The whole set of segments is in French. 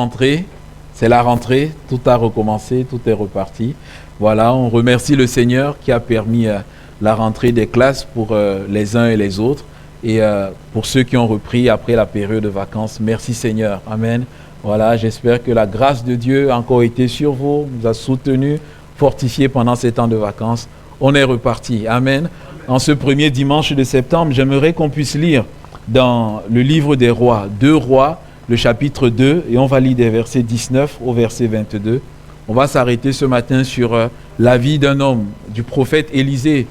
rentrée. C'est la rentrée, tout a recommencé, tout est reparti. Voilà, on remercie le Seigneur qui a permis la rentrée des classes pour les uns et les autres. Et pour ceux qui ont repris après la période de vacances, merci Seigneur. Amen. Voilà, j'espère que la grâce de Dieu a encore été sur vous, nous a soutenus, fortifiés pendant ces temps de vacances. On est reparti. Amen. En ce premier dimanche de septembre, j'aimerais qu'on puisse lire dans le livre des rois, 2 rois, le chapitre 2, et on va lire des versets 19 au verset 22. On va s'arrêter ce matin sur la vie d'un homme, du prophète Élisée.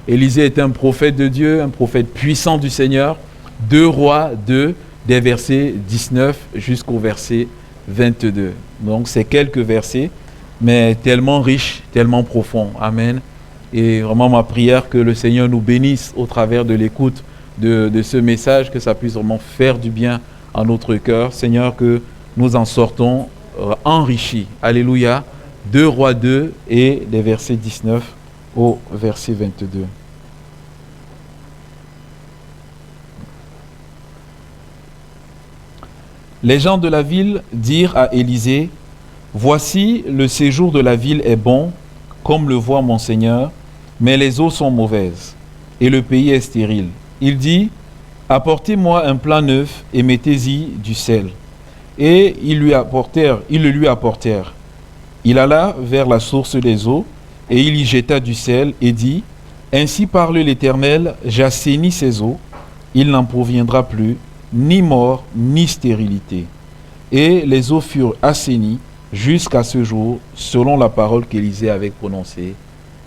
Élisée est un prophète de Dieu, un prophète puissant du Seigneur. 2 rois 2, des versets 19 jusqu'au verset 22. Donc c'est quelques versets, mais tellement riches, tellement profonds. Amen. Et vraiment ma prière que le Seigneur nous bénisse au travers de l'écoute de ce message, que ça puisse vraiment faire du bien à notre cœur. Seigneur, que nous en sortons enrichis. Alléluia. 2 rois 2 et des versets 19 au verset 22. Les gens de la ville dirent à Élisée, « Voici, le séjour de la ville est bon, comme le voit mon Seigneur, mais les eaux sont mauvaises, et le pays est stérile. » Il dit, « Apportez-moi un plat neuf et mettez-y du sel. » Et ils le lui apportèrent. Il alla vers la source des eaux, et il y jeta du sel, et dit, « Ainsi parle l'Éternel, j'assainis ces eaux, il n'en proviendra plus, ni mort, ni stérilité. » Et les eaux furent assainies jusqu'à ce jour, selon la parole qu'Élisée avait prononcée.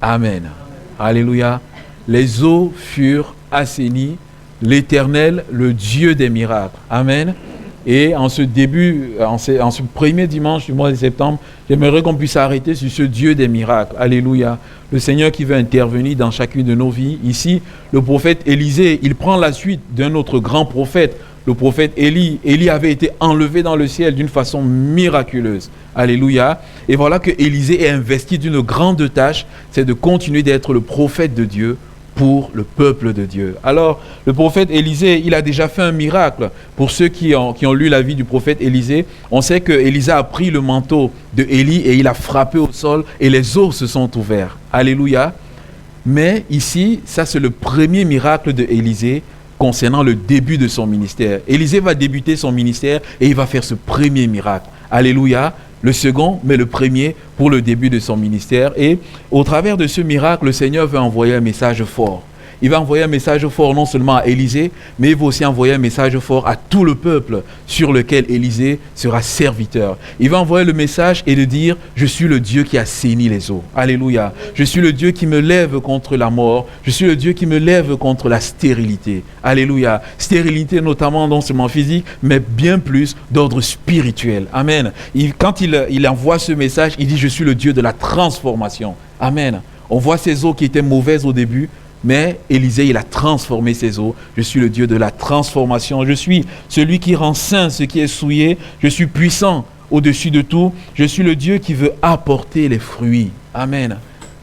Amen. Alléluia. Les eaux furent assainies, l'Éternel, le Dieu des miracles. Amen. Et en ce premier dimanche du mois de septembre, j'aimerais qu'on puisse arrêter sur ce Dieu des miracles. Alléluia. Le Seigneur qui veut intervenir dans chacune de nos vies. Ici, le prophète Élisée, il prend la suite d'un autre grand prophète, le prophète Élie. Élie avait été enlevé dans le ciel d'une façon miraculeuse. Alléluia. Et voilà que Élisée est investi d'une grande tâche, c'est de continuer d'être le prophète de Dieu pour le peuple de Dieu. Alors, le prophète Élisée, il a déjà fait un miracle. Pour ceux qui ont lu la vie du prophète Élisée, on sait que Élisée a pris le manteau de Élie et il a frappé au sol et les eaux se sont ouvertes. Alléluia. Mais ici, ça c'est le premier miracle de Élisée concernant le début de son ministère. Élisée va débuter son ministère et il va faire ce premier miracle. Alléluia. Le second, mais le premier pour le début de son ministère. Et au travers de ce miracle, le Seigneur veut envoyer un message fort. Il va envoyer un message fort non seulement à Élisée, mais il va aussi envoyer un message fort à tout le peuple sur lequel Élisée sera serviteur. Il va envoyer le message et de dire, je suis le Dieu qui assainit les eaux. Alléluia. Je suis le Dieu qui me lève contre la mort. Je suis le Dieu qui me lève contre la stérilité. Alléluia. Stérilité notamment non seulement physique, mais bien plus d'ordre spirituel. Amen. Quand il envoie ce message, il dit, je suis le Dieu de la transformation. Amen. On voit ces eaux qui étaient mauvaises au début, mais Élisée, il a transformé ses eaux. Je suis le Dieu de la transformation. Je suis celui qui rend saint ce qui est souillé. Je suis puissant au-dessus de tout. Je suis le Dieu qui veut apporter les fruits. Amen.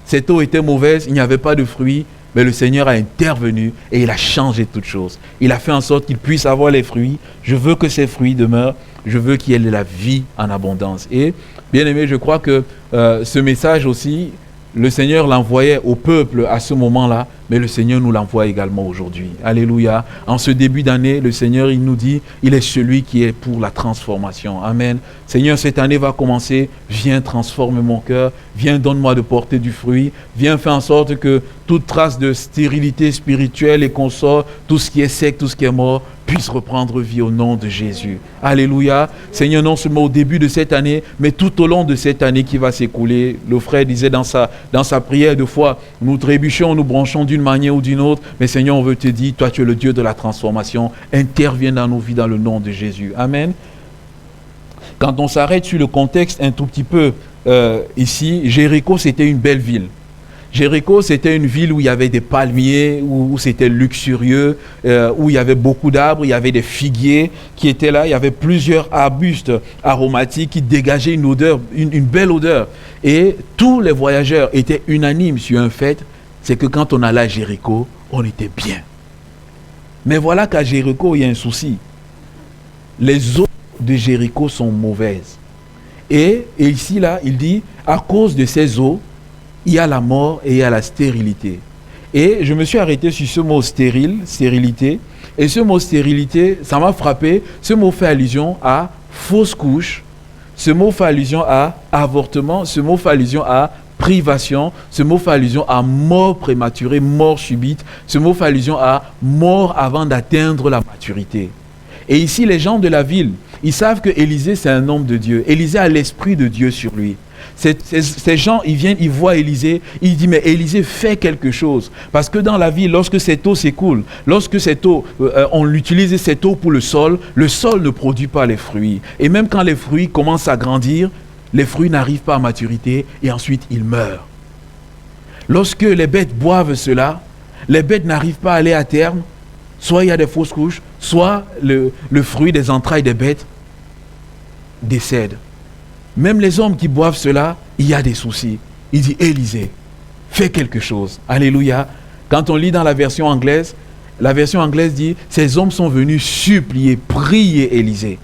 Cette eau était mauvaise, il n'y avait pas de fruits, mais le Seigneur a intervenu et il a changé toutes choses. Il a fait en sorte qu'il puisse avoir les fruits. Je veux que ces fruits demeurent. Je veux qu'il y ait de la vie en abondance. Et bien aimé, je crois que ce message aussi, le Seigneur l'envoyait au peuple à ce moment-là, mais le Seigneur nous l'envoie également aujourd'hui. Alléluia. En ce début d'année, le Seigneur, il nous dit, il est celui qui est pour la transformation. Amen. Seigneur, cette année va commencer. Viens transformer mon cœur. Viens, donne-moi de porter du fruit. Viens faire en sorte que toute trace de stérilité spirituelle et consort, tout ce qui est sec, tout ce qui est mort, puisse reprendre vie au nom de Jésus. Alléluia. Seigneur, non seulement au début de cette année, mais tout au long de cette année qui va s'écouler. Le frère disait dans sa prière de foi, nous trébuchons, nous branchons d'une manière ou d'une autre, mais Seigneur, on veut te dire, toi tu es le Dieu de la transformation. Interviens dans nos vies dans le nom de Jésus. Amen. Quand on s'arrête sur le contexte un tout petit peu ici, Jéricho, c'était une belle ville. Jéricho, c'était une ville où il y avait des palmiers, où c'était luxurieux, où il y avait beaucoup d'arbres, il y avait des figuiers qui étaient là, il y avait plusieurs arbustes aromatiques qui dégageaient une odeur, une belle odeur. Et tous les voyageurs étaient unanimes sur un fait, c'est que quand on allait à Jéricho, on était bien. Mais voilà qu'à Jéricho, il y a un souci. Les eaux de Jéricho sont mauvaises. Et ici, là, il dit, à cause de ces eaux, il y a la mort et il y a la stérilité. Et je me suis arrêté sur ce mot stérilité. Et ce mot stérilité, ça m'a frappé. Ce mot fait allusion à fausse couche. Ce mot fait allusion à avortement. Ce mot fait allusion à privation. Ce mot fait allusion à mort prématurée, mort subite. Ce mot fait allusion à mort avant d'atteindre la maturité. Et ici, les gens de la ville, ils savent que Élisée, c'est un homme de Dieu. Élisée a l'esprit de Dieu sur lui. Ces gens, ils viennent, ils voient Élisée, ils disent, mais Élisée fait quelque chose. Parce que dans la ville, lorsque cette eau s'écoule, lorsque cette eau, on utilise cette eau pour le sol ne produit pas les fruits. Et même quand les fruits commencent à grandir, les fruits n'arrivent pas à maturité et ensuite ils meurent. Lorsque les bêtes boivent cela, les bêtes n'arrivent pas à aller à terme. Soit il y a des fausses couches, soit le fruit des entrailles des bêtes décède. Même les hommes qui boivent cela, il y a des soucis. Il dit, Élisée, fais quelque chose. Alléluia. Quand on lit dans la version anglaise dit, ces hommes sont venus supplier, prier Élisée,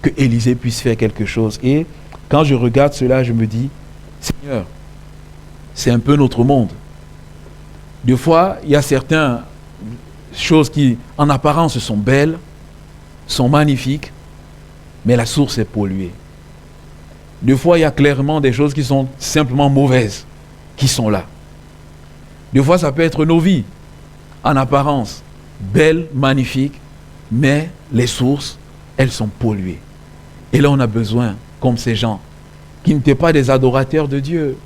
que Élisée puisse faire quelque chose. Et quand je regarde cela, je me dis, Seigneur, c'est un peu notre monde. Des fois, il y a certaines choses qui, en apparence, sont belles, sont magnifiques, mais la source est polluée. Des fois, il y a clairement des choses qui sont simplement mauvaises, qui sont là. Des fois, ça peut être nos vies, en apparence, belles, magnifiques, mais les sources, elles sont polluées. Et là, on a besoin, comme ces gens, qui n'étaient pas des adorateurs de Dieu,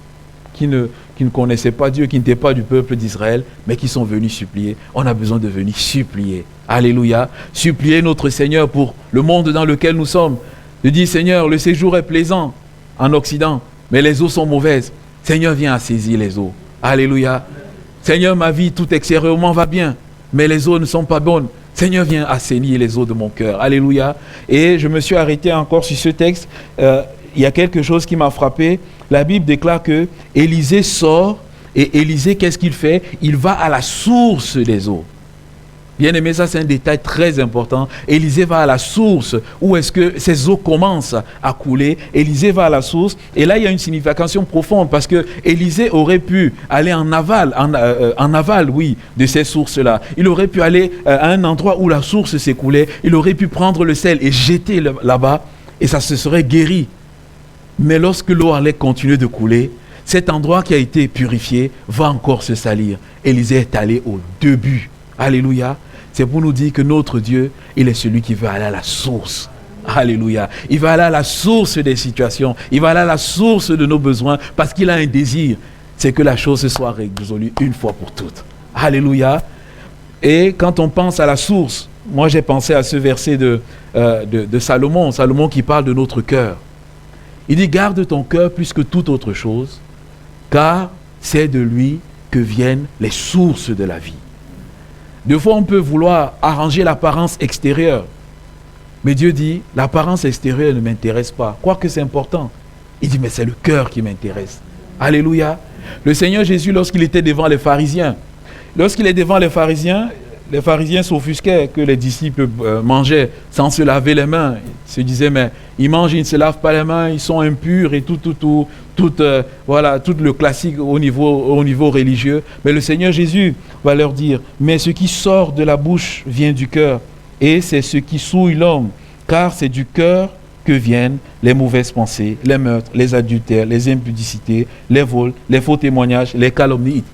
qui ne connaissaient pas Dieu, qui n'étaient pas du peuple d'Israël, mais qui sont venus supplier. On a besoin de venir supplier. Alléluia. Supplier notre Seigneur pour le monde dans lequel nous sommes. De dire, Seigneur, le séjour est plaisant en Occident, mais les eaux sont mauvaises. Seigneur, viens assaisir les eaux. Alléluia. Seigneur, ma vie, tout extérieurement va bien, mais les eaux ne sont pas bonnes. Seigneur, viens assainir les eaux de mon cœur. Alléluia. Et je me suis arrêté encore sur ce texte. Il y a quelque chose qui m'a frappé. La Bible déclare que Élisée sort, et Élisée, qu'est-ce qu'il fait? Il va à la source des eaux. Bien aimé, ça c'est un détail très important. Élisée va à la source. Où est-ce que ces eaux commencent à couler? Élisée va à la source. Et là, il y a une signification profonde parce que Élisée aurait pu aller en aval, de ces sources-là. Il aurait pu aller à un endroit où la source s'écoulait. Il aurait pu prendre le sel et jeter là-bas et ça se serait guéri. Mais lorsque l'eau allait continuer de couler, cet endroit qui a été purifié va encore se salir. Élisée est allé au début. Alléluia. C'est pour nous dire que notre Dieu, il est celui qui veut aller à la source. Alléluia. Il va aller à la source des situations. Il va aller à la source de nos besoins parce qu'il a un désir. C'est que la chose soit résolue une fois pour toutes. Alléluia. Et quand on pense à la source, moi j'ai pensé à ce verset de Salomon. Salomon qui parle de notre cœur. Il dit, garde ton cœur plus que toute autre chose, car c'est de lui que viennent les sources de la vie. Des fois, on peut vouloir arranger l'apparence extérieure. Mais Dieu dit, l'apparence extérieure ne m'intéresse pas. Quoique c'est important. Il dit, mais c'est le cœur qui m'intéresse. Alléluia. Le Seigneur Jésus, lorsqu'il était devant les pharisiens, les pharisiens s'offusquaient que les disciples mangeaient sans se laver les mains. Ils se disaient, mais ils mangent, ils ne se lavent pas les mains, ils sont impurs et tout le classique au niveau religieux. Mais le Seigneur Jésus va leur dire, mais ce qui sort de la bouche vient du cœur, et c'est ce qui souille l'homme, car c'est du cœur que viennent les mauvaises pensées, les meurtres, les adultères, les impudicités, les vols, les faux témoignages, les calomnies.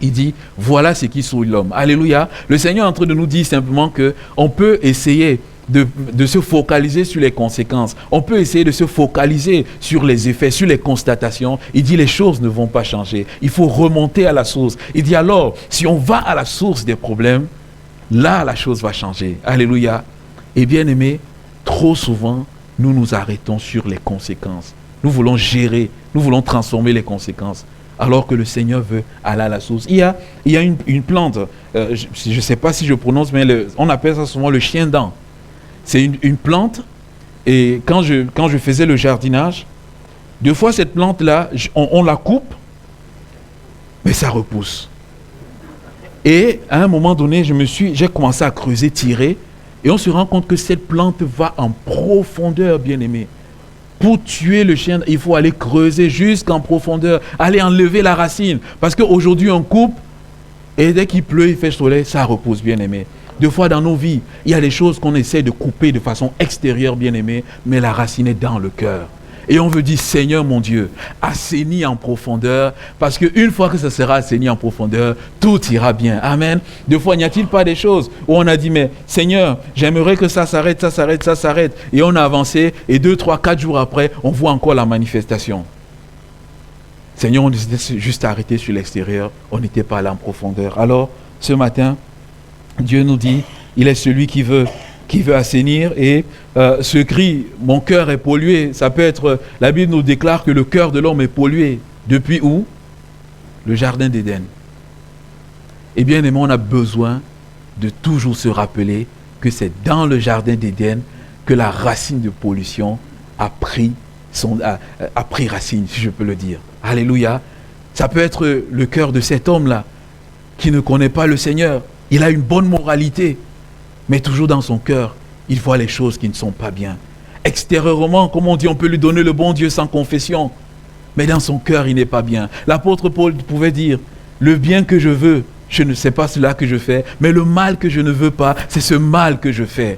Il dit, voilà ce qui souille l'homme. Alléluia. Le Seigneur est en train de nous dire simplement qu'on peut essayer de se focaliser sur les conséquences. On peut essayer de se focaliser sur les effets, sur les constatations. Il dit, les choses ne vont pas changer. Il faut remonter à la source. Il dit alors, si on va à la source des problèmes, là, la chose va changer. Alléluia. Et bien aimé, trop souvent, nous nous arrêtons sur les conséquences. Nous voulons gérer, nous voulons transformer les conséquences. Alors que le Seigneur veut aller à la source. Il y a une plante, je ne sais pas si je prononce, mais on appelle ça souvent le chien-dent. C'est une plante, et quand je faisais le jardinage, des fois cette plante-là, on la coupe, mais ça repousse. Et à un moment donné, j'ai commencé à creuser, tirer, Et on se rend compte que cette plante va en profondeur, bien-aimé. Pour tuer le chien, il faut aller creuser jusqu'en profondeur, aller enlever la racine. Parce qu'aujourd'hui, on coupe, et dès qu'il pleut, il fait soleil, ça repousse, bien-aimé. Deux fois dans nos vies, il y a des choses qu'on essaie de couper de façon extérieure, bien-aimé, mais la racine est dans le cœur. Et on veut dire, Seigneur mon Dieu, assainis en profondeur, parce qu'une fois que ça sera assaini en profondeur, tout ira bien. Amen. Deux fois, n'y a-t-il pas des choses où on a dit, mais Seigneur, j'aimerais que ça s'arrête, ça s'arrête, ça s'arrête. Et on a avancé, et 2, 3, 4 jours après, on voit encore la manifestation. Seigneur, on était juste arrêté sur l'extérieur, on n'était pas là en profondeur. Alors, ce matin, Dieu nous dit, il est celui qui veut assainir, et ce cri, mon cœur est pollué, ça peut être, la Bible nous déclare que le cœur de l'homme est pollué. Depuis où? Le jardin d'Éden. Et bien aimé, on a besoin de toujours se rappeler que c'est dans le jardin d'Éden que la racine de pollution a pris racine, si je peux le dire. Alléluia. Ça peut être le cœur de cet homme-là qui ne connaît pas le Seigneur. Il a une bonne moralité, mais toujours dans son cœur, il voit les choses qui ne sont pas bien. Extérieurement, comme on dit, on peut lui donner le bon Dieu sans confession, mais dans son cœur, il n'est pas bien. L'apôtre Paul pouvait dire, le bien que je veux, je ne sais pas cela que je fais, mais le mal que je ne veux pas, c'est ce mal que je fais.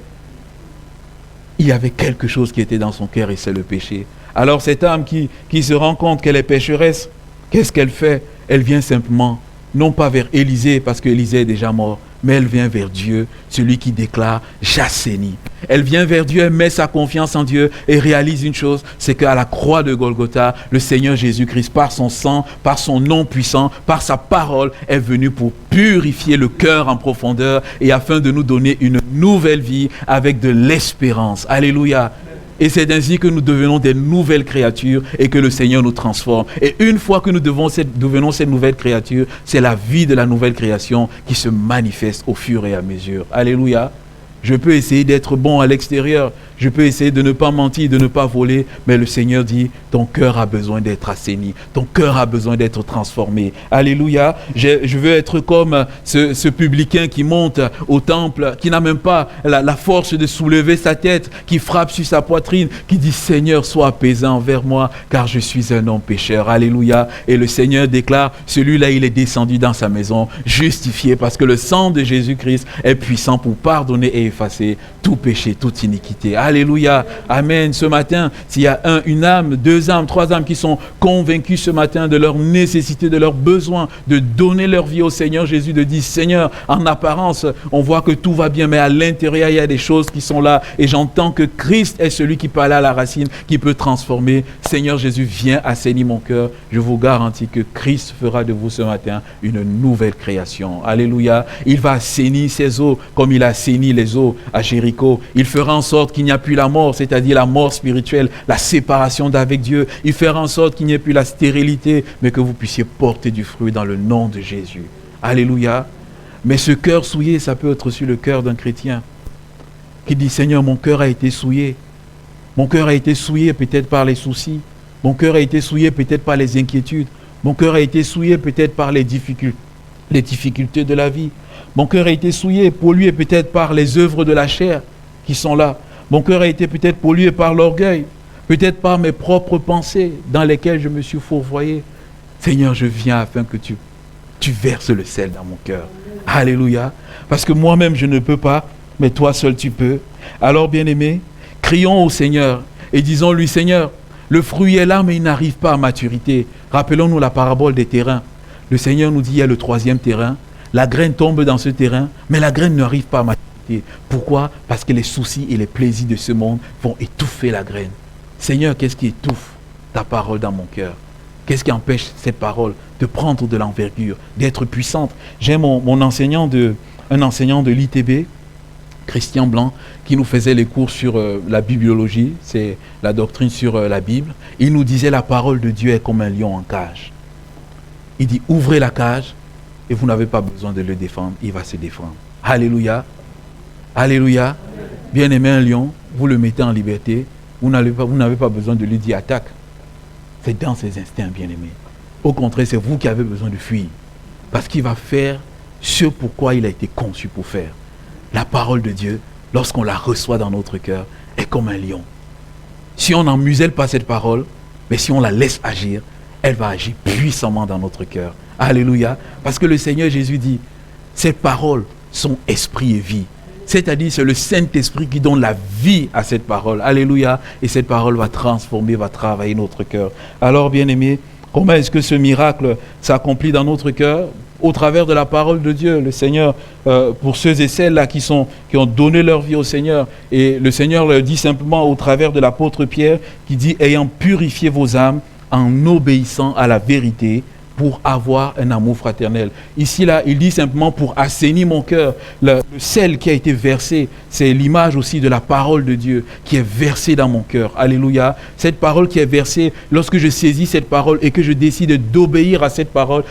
Il y avait quelque chose qui était dans son cœur et c'est le péché. Alors cette âme qui se rend compte qu'elle est pécheresse, qu'est-ce qu'elle fait? Elle vient simplement, non pas vers Élisée, parce qu'Élisée est déjà mort, mais elle vient vers Dieu, celui qui déclare « j'assainis ». Elle vient vers Dieu, elle met sa confiance en Dieu et réalise une chose, c'est qu'à la croix de Golgotha, le Seigneur Jésus-Christ, par son sang, par son nom puissant, par sa parole, est venu pour purifier le cœur en profondeur et afin de nous donner une nouvelle vie avec de l'espérance. Alléluia. Et c'est ainsi que nous devenons des nouvelles créatures et que le Seigneur nous transforme. Et une fois que nous devenons ces nouvelles créatures, c'est la vie de la nouvelle création qui se manifeste au fur et à mesure. Alléluia. Je peux essayer d'être bon à l'extérieur. Je peux essayer de ne pas mentir, de ne pas voler. Mais le Seigneur dit, ton cœur a besoin d'être assaini. Ton cœur a besoin d'être transformé. Alléluia. Je veux être comme ce publicain qui monte au temple, qui n'a même pas la force de soulever sa tête, qui frappe sur sa poitrine, qui dit, Seigneur, sois apaisant envers moi, car je suis un homme pécheur. Alléluia. Et le Seigneur déclare, celui-là, il est descendu dans sa maison, justifié, parce que le sang de Jésus-Christ est puissant pour pardonner et effacer tout péché, toute iniquité. Alléluia. Amen. Ce matin, s'il y a une âme, 2 âmes, 3 âmes qui sont convaincus ce matin de leur nécessité, de leur besoin de donner leur vie au Seigneur Jésus, de dire, Seigneur, en apparence, on voit que tout va bien, mais à l'intérieur, il y a des choses qui sont là. Et j'entends que Christ est celui qui peut aller à la racine, qui peut transformer. Seigneur Jésus, viens assainir mon cœur. Je vous garantis que Christ fera de vous ce matin une nouvelle création. Alléluia. Il va assainir ses eaux comme il a assaini les eaux à Jéricho. Il fera en sorte qu'il n'y a plus la mort, c'est-à-dire la mort spirituelle, la séparation d'avec Dieu. Il fera en sorte qu'il n'y ait plus la stérilité, mais que vous puissiez porter du fruit dans le nom de Jésus. Alléluia. Mais ce cœur souillé, ça peut être aussi le cœur d'un chrétien qui dit, Seigneur, mon cœur a été souillé. Mon cœur a été souillé peut-être par les soucis. Mon cœur a été souillé peut-être par les inquiétudes. Mon cœur a été souillé peut-être par les difficultés de la vie. Mon cœur a été souillé, pollué peut-être par les œuvres de la chair qui sont là. Mon cœur a été peut-être pollué par l'orgueil, peut-être par mes propres pensées dans lesquelles je me suis fourvoyé. Seigneur, je viens afin que tu verses le sel dans mon cœur. Alléluia. Parce que moi-même, je ne peux pas, mais toi seul tu peux. Alors, bien-aimés, crions au Seigneur et disons-lui, Seigneur, le fruit est là, mais il n'arrive pas à maturité. Rappelons-nous la parabole des terrains. Le Seigneur nous dit, il y a le 3e terrain. La graine tombe dans ce terrain, mais la graine n'arrive pas à maturité. Pourquoi? Parce que les soucis et les plaisirs de ce monde vont étouffer la graine. Seigneur, qu'est-ce qui étouffe ta parole dans mon cœur? Qu'est-ce qui empêche cette parole de prendre de l'envergure, d'être puissante? J'ai un enseignant de l'ITB, Christian Blanc, qui nous faisait les cours sur la bibliologie, c'est la doctrine sur la Bible. Il nous disait, la parole de Dieu est comme un lion en cage. Il dit, ouvrez la cage et vous n'avez pas besoin de le défendre, il va se défendre. Alléluia. Alléluia. Bien-aimé, un lion, vous le mettez en liberté, vous n'avez pas besoin de lui dire attaque. C'est dans ses instincts, bien-aimé. Au contraire, c'est vous qui avez besoin de fuir. Parce qu'il va faire ce pourquoi il a été conçu pour faire. La parole de Dieu lorsqu'on la reçoit dans notre cœur, est comme un lion. Si on n'en muselle pas cette parole, mais si on la laisse agir, elle va agir puissamment dans notre cœur. Alléluia. Parce que le Seigneur Jésus dit, ces paroles sont esprit et vie. C'est-à-dire, c'est le Saint-Esprit qui donne la vie à cette parole. Alléluia. Et cette parole va transformer, va travailler notre cœur. Alors, bien-aimés, comment est-ce que ce miracle s'accomplit dans notre cœur? Au travers de la parole de Dieu. Le Seigneur, pour ceux et celles-là qui ont donné leur vie au Seigneur, et le Seigneur le dit simplement au travers de l'apôtre Pierre, qui dit, ayant purifié vos âmes en obéissant à la vérité, pour avoir un amour fraternel. Ici, là, il dit simplement pour assainir mon cœur. Le sel qui a été versé, c'est l'image aussi de la parole de Dieu qui est versée dans mon cœur. Alléluia. Cette parole qui est versée, lorsque je saisis cette parole et que je décide d'obéir à cette parole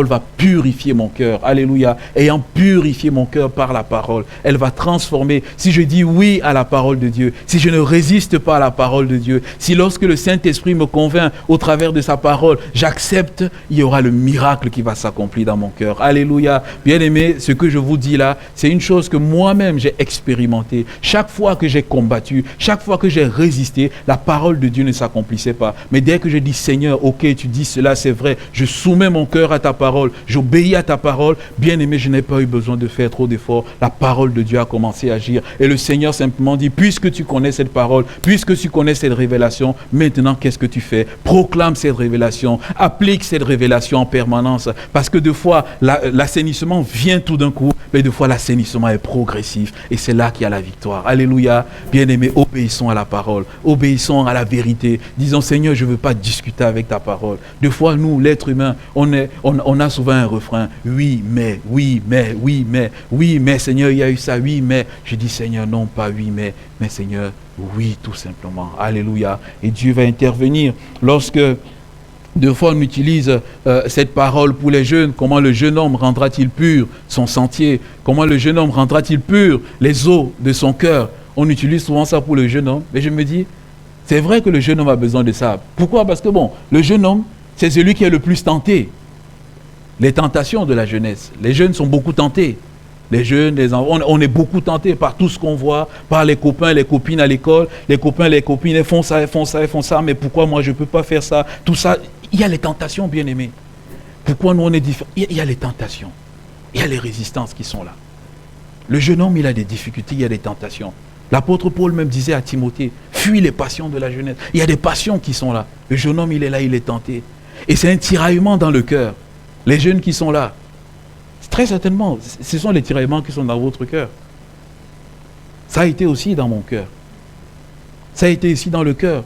va purifier mon cœur. Alléluia. Ayant purifié mon cœur par la parole, elle va transformer. Si je dis oui à la parole de Dieu, si je ne résiste pas à la parole de Dieu, si lorsque le Saint-Esprit me convainc au travers de sa parole, j'accepte, il y aura le miracle qui va s'accomplir dans mon cœur. Alléluia. Bien-aimés, ce que je vous dis là, c'est une chose que moi-même j'ai expérimenté. Chaque fois que j'ai combattu, chaque fois que j'ai résisté, la parole de Dieu ne s'accomplissait pas. Mais dès que je dis Seigneur, ok, tu dis cela, c'est vrai, je soumets mon cœur à ta parole, j'obéis à ta parole, bien-aimé, je n'ai pas eu besoin de faire trop d'efforts. La parole de Dieu a commencé à agir. Et le Seigneur simplement dit, puisque tu connais cette parole, puisque tu connais cette révélation, maintenant qu'est-ce que tu fais? Proclame cette révélation, applique cette révélation en permanence, parce que des fois l'assainissement vient tout d'un coup, mais des fois l'assainissement est progressif, et c'est là qu'il y a la victoire. Alléluia. Bien-aimés, obéissons à la parole, obéissons à la vérité, disons Seigneur, je ne veux pas discuter avec ta parole. Des fois nous, l'être humain, on a souvent un refrain, oui mais, oui mais, oui mais, oui mais Seigneur, il y a eu ça, oui mais, je dis Seigneur, non pas oui mais Seigneur, oui tout simplement. Alléluia. Et Dieu va intervenir lorsque deux fois, on utilise cette parole pour les jeunes. Comment le jeune homme rendra-t-il pur son sentier? Comment le jeune homme rendra-t-il pur les eaux de son cœur? On utilise souvent ça pour le jeune homme. Mais je me dis, c'est vrai que le jeune homme a besoin de ça. Pourquoi? Parce que bon, le jeune homme, c'est celui qui est le plus tenté. Les tentations de la jeunesse. Les jeunes sont beaucoup tentés. Les jeunes, les enfants, on est beaucoup tentés par tout ce qu'on voit, par les copains, les copines à l'école. Les copains, les copines, ils font ça, ils font ça, ils font ça. Mais pourquoi moi je ne peux pas faire ça? Tout ça. Il y a les tentations, bien-aimés. Pourquoi nous on est différents? Il y a les tentations. Il y a les résistances qui sont là. Le jeune homme, il a des difficultés, il y a des tentations. L'apôtre Paul même disait à Timothée, fuis les passions de la jeunesse. Il y a des passions qui sont là. Le jeune homme, il est là, il est tenté. Et c'est un tiraillement dans le cœur. Les jeunes qui sont là, très certainement, ce sont les tiraillements qui sont dans votre cœur. Ça a été aussi dans mon cœur. Ça a été ici dans le cœur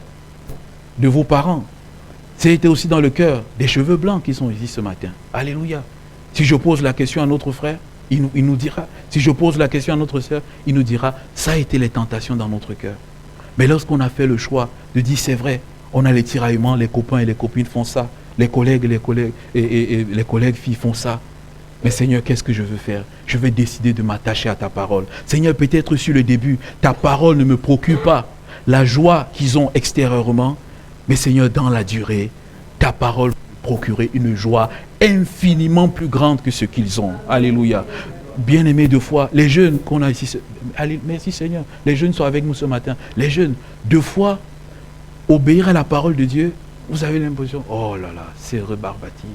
de vos parents. Ça a été aussi dans le cœur des cheveux blancs qui sont ici ce matin. Alléluia. Si je pose la question à notre frère, il nous dira. Si je pose la question à notre sœur, il nous dira, ça a été les tentations dans notre cœur. Mais lorsqu'on a fait le choix de dire, c'est vrai, on a les tiraillements, les copains et les copines font ça, les collègues et les collègues filles font ça. Mais Seigneur, qu'est-ce que je veux faire? Je vais décider de m'attacher à ta parole. Seigneur, peut-être sur le début, ta parole ne me procure pas la joie qu'ils ont extérieurement. Mais Seigneur, dans la durée, ta parole procurer une joie infiniment plus grande que ce qu'ils ont. Alléluia. Bien-aimés deux fois, les jeunes qu'on a ici, allez, merci Seigneur, les jeunes sont avec nous ce matin. Les jeunes, deux fois, obéir à la parole de Dieu, vous avez l'impression, oh là là, c'est rébarbatif.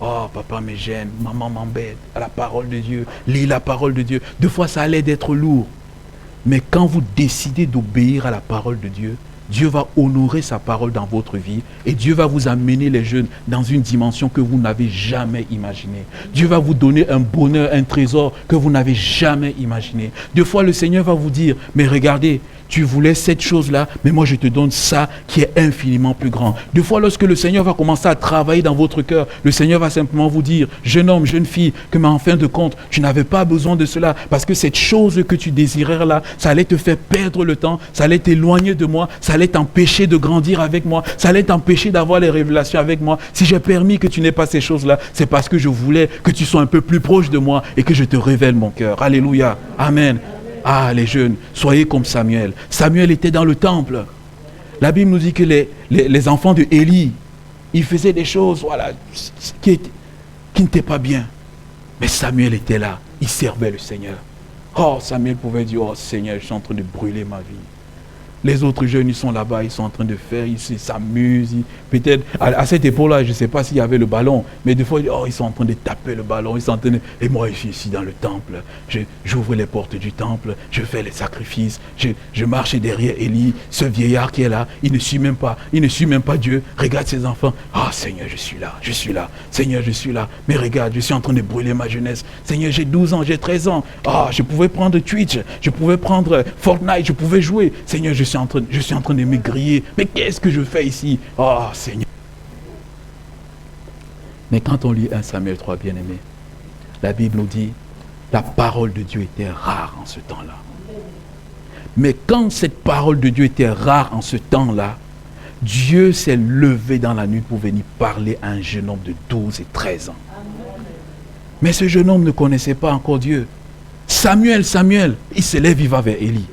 Oh, papa me gêne, maman m'embête, à la parole de Dieu, lis la parole de Dieu. Deux fois, ça allait d'être lourd. Mais quand vous décidez d'obéir à la parole de Dieu, Dieu va honorer sa parole dans votre vie et Dieu va vous amener les jeunes dans une dimension que vous n'avez jamais imaginée. Dieu va vous donner un bonheur, un trésor que vous n'avez jamais imaginé. Deux fois, le Seigneur va vous dire, mais regardez, tu voulais cette chose-là, mais moi je te donne ça qui est infiniment plus grand. Deux fois, lorsque le Seigneur va commencer à travailler dans votre cœur, le Seigneur va simplement vous dire, jeune homme, jeune fille, que mais en fin de compte, tu n'avais pas besoin de cela, parce que cette chose que tu désirais là, ça allait te faire perdre le temps, ça allait t'éloigner de moi, ça allait t'empêcher de grandir avec moi, ça allait t'empêcher d'avoir les révélations avec moi. Si j'ai permis que tu n'aies pas ces choses-là, c'est parce que je voulais que tu sois un peu plus proche de moi et que je te révèle mon cœur. Alléluia. Amen. Ah, les jeunes, soyez comme Samuel. Samuel était dans le temple. La Bible nous dit que les enfants de Élie, ils faisaient des choses voilà, qui n'étaient pas bien. Mais Samuel était là, il servait le Seigneur. Oh, Samuel pouvait dire, oh Seigneur, je suis en train de brûler ma vie. Les autres jeunes, ils sont là-bas, ils sont en train de faire, ils s'amusent. Peut-être, à cette époque-là, je ne sais pas s'il y avait le ballon, mais des fois, ils sont en train de taper le ballon, ils sont en train de... Et moi, je suis ici dans le temple, j'ouvre les portes du temple, je fais les sacrifices, je marche derrière Élie, ce vieillard qui est là, il ne suit même pas Dieu. Regarde ses enfants. Ah, Seigneur, je suis là. Seigneur, je suis là. Mais regarde, je suis en train de brûler ma jeunesse. Seigneur, j'ai 12 ans, j'ai 13 ans. Ah, je pouvais prendre Twitch, je pouvais prendre Fortnite, je pouvais jouer. Seigneur, je suis en train de me griller. Mais qu'est-ce que je fais ici? Oh, Seigneur. Mais quand on lit 1 Samuel 3, bien-aimé, la Bible nous dit, la parole de Dieu était rare en ce temps-là. Mais quand cette parole de Dieu était rare en ce temps-là, Dieu s'est levé dans la nuit pour venir parler à un jeune homme de 12 et 13 ans. Mais ce jeune homme ne connaissait pas encore Dieu. Samuel, il se lève, il va vers Élie.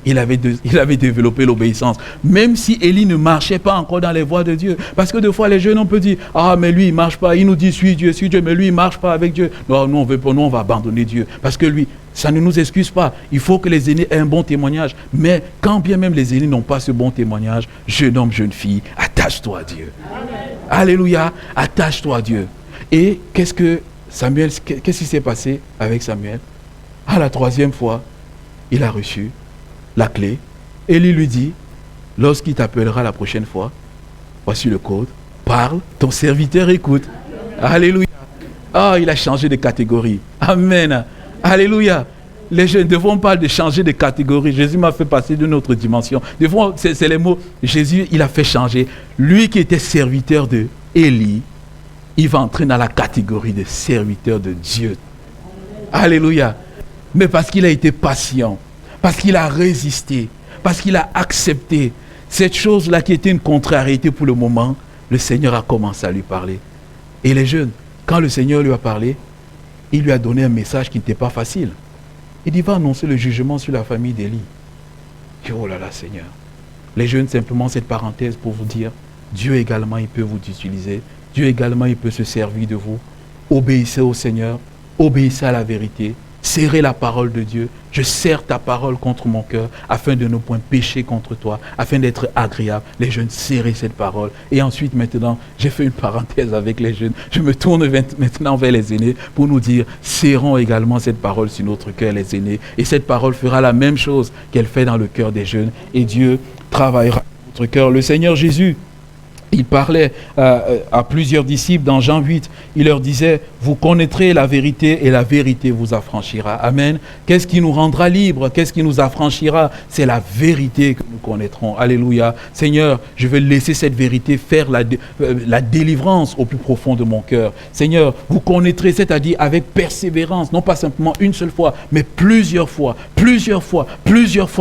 Il avait développé l'obéissance. Même si Élie ne marchait pas encore dans les voies de Dieu. Parce que des fois, les jeunes, on peut dire, ah, mais lui, il ne marche pas. Il nous dit, suis Dieu, mais lui, il ne marche pas avec Dieu. Non, nous, on va abandonner Dieu. Parce que lui, ça ne nous excuse pas. Il faut que les aînés aient un bon témoignage. Mais quand bien même les aînés n'ont pas ce bon témoignage, jeune homme, jeune fille, attache-toi à Dieu. Amen. Alléluia, attache-toi à Dieu. Et qu'est-ce qui s'est passé avec Samuel? À la 3e fois, il a reçu la clé. Élie lui dit, lorsqu'il t'appellera la prochaine fois, voici le code, parle, ton serviteur écoute. Alléluia. Ah, il a changé de catégorie. Amen. Alléluia. Les jeunes, des fois on parle de changer de catégorie. Jésus m'a fait passer d'une autre dimension. Des fois, c'est les mots. Jésus, il a fait changer. Lui qui était serviteur de Élie, il va entrer dans la catégorie de serviteur de Dieu. Alléluia. Mais parce qu'il a été patient, parce qu'il a résisté, parce qu'il a accepté cette chose-là qui était une contrariété pour le moment, le Seigneur a commencé à lui parler. Et les jeunes, quand le Seigneur lui a parlé, il lui a donné un message qui n'était pas facile. Il dit, va annoncer le jugement sur la famille d'Élie. Oh là là, Seigneur. Les jeunes, simplement cette parenthèse pour vous dire, Dieu également, il peut vous utiliser. Dieu également, il peut se servir de vous. Obéissez au Seigneur, obéissez à la vérité. Serrez la parole de Dieu. Je serre ta parole contre mon cœur afin de ne point pécher contre toi, afin d'être agréable. Les jeunes, serrez cette parole. Et ensuite, maintenant, j'ai fait une parenthèse avec les jeunes. Je me tourne maintenant vers les aînés pour nous dire, serrons également cette parole sur notre cœur, les aînés. Et cette parole fera la même chose qu'elle fait dans le cœur des jeunes. Et Dieu travaillera dans notre cœur. Le Seigneur Jésus, il parlait à plusieurs disciples dans Jean 8. Il leur disait, vous connaîtrez la vérité et la vérité vous affranchira. Amen. Qu'est-ce qui nous rendra libres? Qu'est-ce qui nous affranchira? C'est la vérité que nous connaîtrons. Alléluia. Seigneur, je vais laisser cette vérité faire la délivrance au plus profond de mon cœur. Seigneur, vous connaîtrez, c'est-à-dire avec persévérance, non pas simplement une seule fois, mais plusieurs fois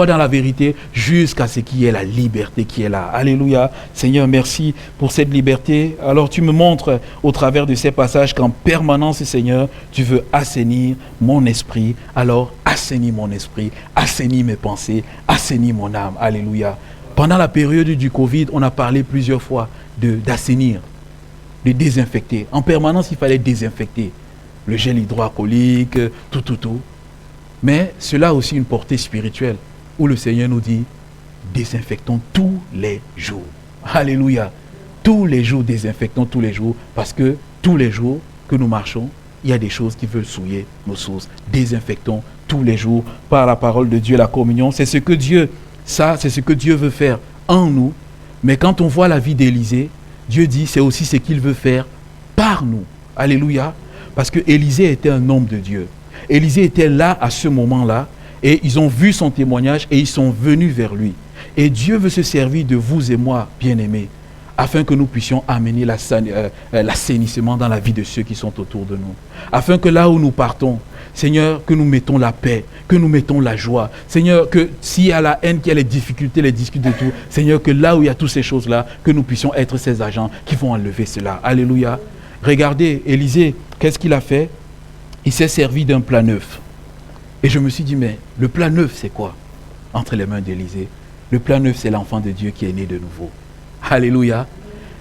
dans la vérité, jusqu'à ce qu'il y ait la liberté qui est là. Alléluia. Seigneur, merci pour cette liberté. Alors tu me montres au travers de ces passages qu'en permanence, Seigneur, tu veux assainir mon esprit. Alors assainis mon esprit, assainis mes pensées, assainis mon âme. Alléluia. Pendant la période du Covid, on a parlé plusieurs fois d'assainir, de désinfecter. En permanence, il fallait désinfecter. Le gel hydroalcoolique, tout. Mais cela a aussi une portée spirituelle où le Seigneur nous dit, désinfectons tous les jours. Alléluia. Tous les jours, désinfectons tous les jours, parce que tous les jours que nous marchons, il y a des choses qui veulent souiller nos sources. Désinfectons tous les jours par la parole de Dieu, la communion. C'est ce que Dieu veut faire en nous. Mais quand on voit la vie d'Élisée, Dieu dit, c'est aussi ce qu'il veut faire par nous. Alléluia. Parce que Élisée était un homme de Dieu. Élisée était là à ce moment-là, et ils ont vu son témoignage et ils sont venus vers lui. Et Dieu veut se servir de vous et moi, bien-aimés, afin que nous puissions amener l'assainissement dans la vie de ceux qui sont autour de nous. Afin que là où nous partons, Seigneur, que nous mettons la paix, que nous mettons la joie. Seigneur, que s'il y a la haine, qu'il y a les difficultés, les disputes et tout, Seigneur, que là où il y a toutes ces choses-là, que nous puissions être ces agents qui vont enlever cela. Alléluia. Regardez, Élisée, qu'est-ce qu'il a fait? Il s'est servi d'un plat neuf. Et je me suis dit, mais le plat neuf, c'est quoi? Entre les mains d'Élisée. Le plat neuf, c'est l'enfant de Dieu qui est né de nouveau. Alléluia.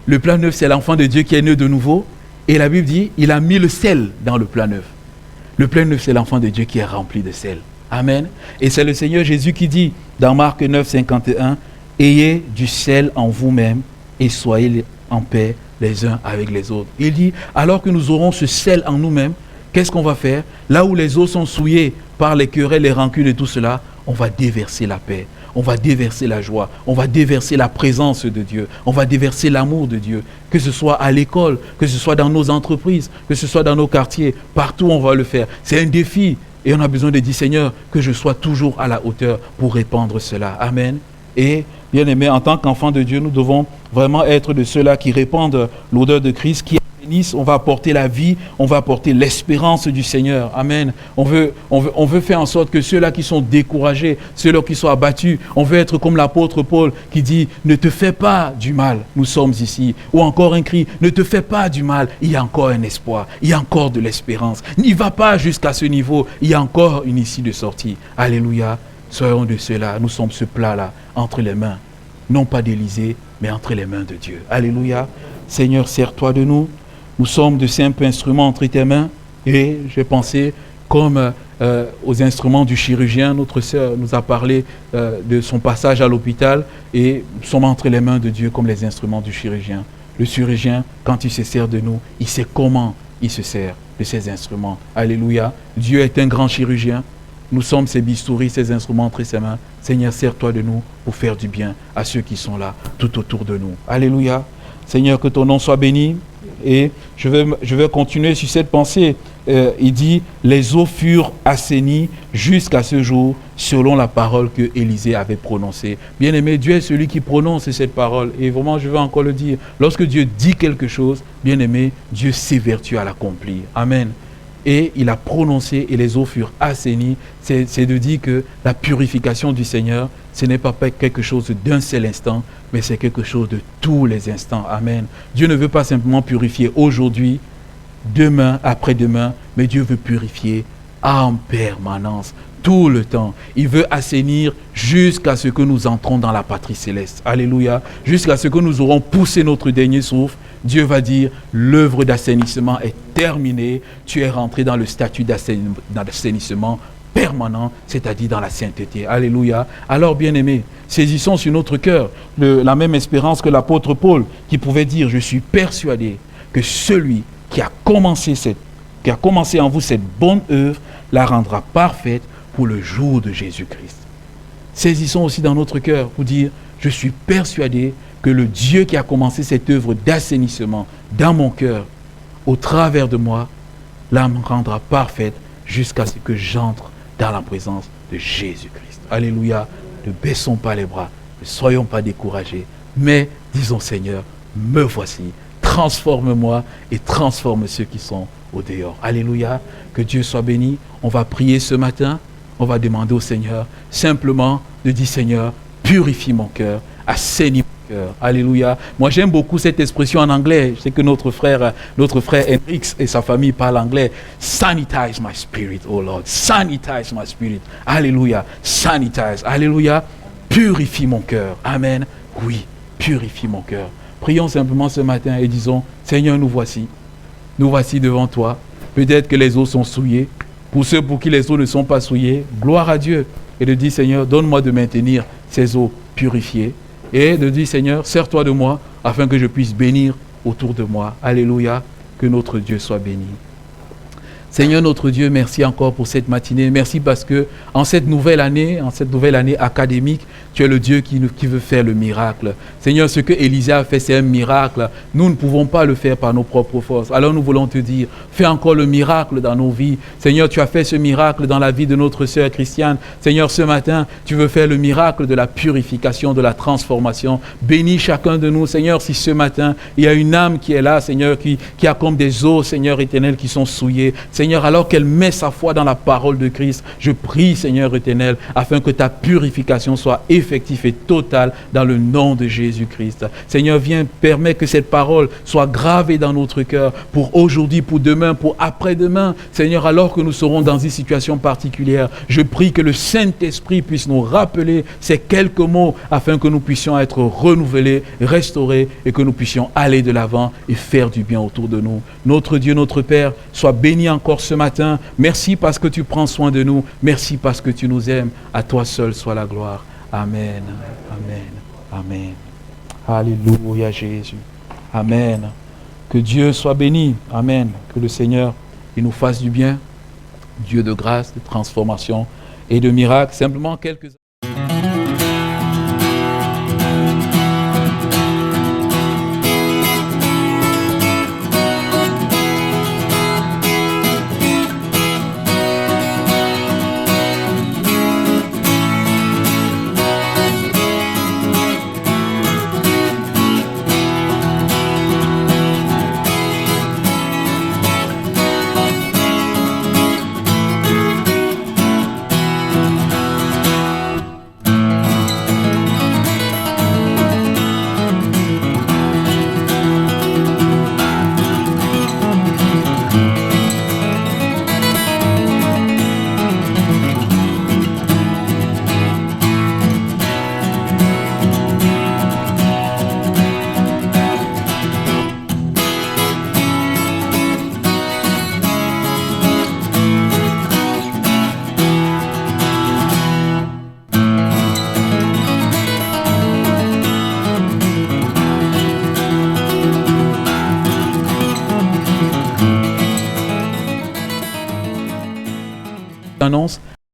Le plat neuf, c'est l'enfant de Dieu qui est né de nouveau. Et la Bible dit, il a mis le sel dans le plat neuf. Le plat neuf, c'est l'enfant de Dieu qui est rempli de sel. Amen. Et c'est le Seigneur Jésus qui dit dans Marc 9, 51, « Ayez du sel en vous-même et soyez en paix les uns avec les autres. » Il dit, alors que nous aurons ce sel en nous-mêmes, qu'est-ce qu'on va faire? Là où les eaux sont souillées par les querelles, les rancunes et tout cela, on va déverser la paix. On va déverser la joie, on va déverser la présence de Dieu, on va déverser l'amour de Dieu, que ce soit à l'école, que ce soit dans nos entreprises, que ce soit dans nos quartiers, partout on va le faire. C'est un défi et on a besoin de dire, Seigneur, que je sois toujours à la hauteur pour répandre cela. Amen. Et bien aimé, en tant qu'enfants de Dieu, nous devons vraiment être de ceux-là qui répandent l'odeur de Christ, qui bénissent. On va apporter la vie, on va apporter l'espérance du Seigneur. Amen. On veut faire en sorte que ceux-là qui sont découragés, ceux-là qui sont abattus, on veut être comme l'apôtre Paul qui dit, ne te fais pas du mal, nous sommes ici. Ou encore un cri, ne te fais pas du mal, il y a encore un espoir, il y a encore de l'espérance. N'y va pas jusqu'à ce niveau, il y a encore une issue de sortie. Alléluia. Soyons de ceux-là, nous sommes ce plat-là entre les mains, non pas d'Élisée, mais entre les mains de Dieu. Alléluia. Seigneur, sers-toi de nous. Nous sommes de simples instruments entre tes mains. Et j'ai pensé, comme aux instruments du chirurgien, notre sœur nous a parlé de son passage à l'hôpital, et nous sommes entre les mains de Dieu comme les instruments du chirurgien. Le chirurgien, quand il se sert de nous, il sait comment il se sert de ces instruments. Alléluia. Dieu est un grand chirurgien. Nous sommes ces bistouris, ces instruments entre ses mains. Seigneur, sers-toi de nous pour faire du bien à ceux qui sont là, tout autour de nous. Alléluia. Seigneur, que ton nom soit béni. Et je vais continuer sur cette pensée. Il dit, les eaux furent assainies jusqu'à ce jour, selon la parole que Élisée avait prononcée. Bien-aimé, Dieu est celui qui prononce cette parole. Et vraiment, je vais encore le dire. Lorsque Dieu dit quelque chose, bien-aimé, Dieu s'évertue à l'accomplir. Amen. Et il a prononcé et les eaux furent assainies. C'est de dire que la purification du Seigneur, ce n'est pas quelque chose d'un seul instant, mais c'est quelque chose de tous les instants. Amen. Dieu ne veut pas simplement purifier aujourd'hui, demain, après-demain, mais Dieu veut purifier en permanence, tout le temps. Il veut assainir jusqu'à ce que nous entrons dans la patrie céleste. Alléluia. Jusqu'à ce que nous aurons poussé notre dernier souffle. Dieu va dire, l'œuvre d'assainissement est terminée. Tu es rentré dans le statut d'assainissement permanent, c'est-à-dire dans la sainteté. Alléluia. Alors, bien-aimés, saisissons sur notre cœur la même espérance que l'apôtre Paul, qui pouvait dire, je suis persuadé que celui qui a commencé en vous cette bonne œuvre, la rendra parfaite pour le jour de Jésus-Christ. Saisissons aussi dans notre cœur pour dire, je suis persuadé que le Dieu qui a commencé cette œuvre d'assainissement dans mon cœur, au travers de moi, la rendra parfaite jusqu'à ce que j'entre dans la présence de Jésus-Christ. Alléluia. Ne baissons pas les bras, ne soyons pas découragés, mais disons, Seigneur, me voici, transforme-moi et transforme ceux qui sont au dehors. Alléluia. Que Dieu soit béni. On va prier ce matin. On va demander au Seigneur simplement de dire, Seigneur, purifie mon cœur, assainis mon cœur. Alléluia. Moi, j'aime beaucoup cette expression en anglais. Je sais que notre frère Henrix et sa famille parlent anglais. Sanitize my spirit, oh Lord. Sanitize my spirit. Alléluia. Sanitize. Alléluia. Purifie mon cœur. Amen. Oui, purifie mon cœur. Prions simplement ce matin et disons, Seigneur, nous voici. Nous voici devant toi. Peut-être que les eaux sont souillées. Pour ceux pour qui les eaux ne sont pas souillées, gloire à Dieu. Et de dire, Seigneur, donne-moi de maintenir ces eaux purifiées. Et de dire, Seigneur, sers-toi de moi afin que je puisse bénir autour de moi. Alléluia, que notre Dieu soit béni. Seigneur notre Dieu, merci encore pour cette matinée. Merci parce que en cette nouvelle année académique, tu es le Dieu qui veut faire le miracle. Seigneur, ce que Élisée a fait, c'est un miracle. Nous ne pouvons pas le faire par nos propres forces. Alors nous voulons te dire, fais encore le miracle dans nos vies. Seigneur, tu as fait ce miracle dans la vie de notre sœur Christiane. Seigneur, ce matin, tu veux faire le miracle de la purification, de la transformation. Bénis chacun de nous, Seigneur, si ce matin, il y a une âme qui est là, Seigneur, qui a comme des eaux, Seigneur éternel, qui sont souillées. Seigneur, alors qu'elle met sa foi dans la parole de Christ, je prie, Seigneur éternel, afin que ta purification soit effective et totale dans le nom de Jésus-Christ. Seigneur, viens, permets que cette parole soit gravée dans notre cœur pour aujourd'hui, pour demain, pour après-demain. Seigneur, alors que nous serons dans une situation particulière, je prie que le Saint-Esprit puisse nous rappeler ces quelques mots afin que nous puissions être renouvelés, restaurés et que nous puissions aller de l'avant et faire du bien autour de nous. Notre Dieu, notre Père, sois béni encore encore ce matin. Merci parce que tu prends soin de nous. Merci parce que tu nous aimes. À toi seul soit la gloire. Amen. Amen. Amen. Alléluia Jésus. Amen. Que Dieu soit béni. Amen. Que le Seigneur il nous fasse du bien. Dieu de grâce, de transformation et de miracles. Simplement quelques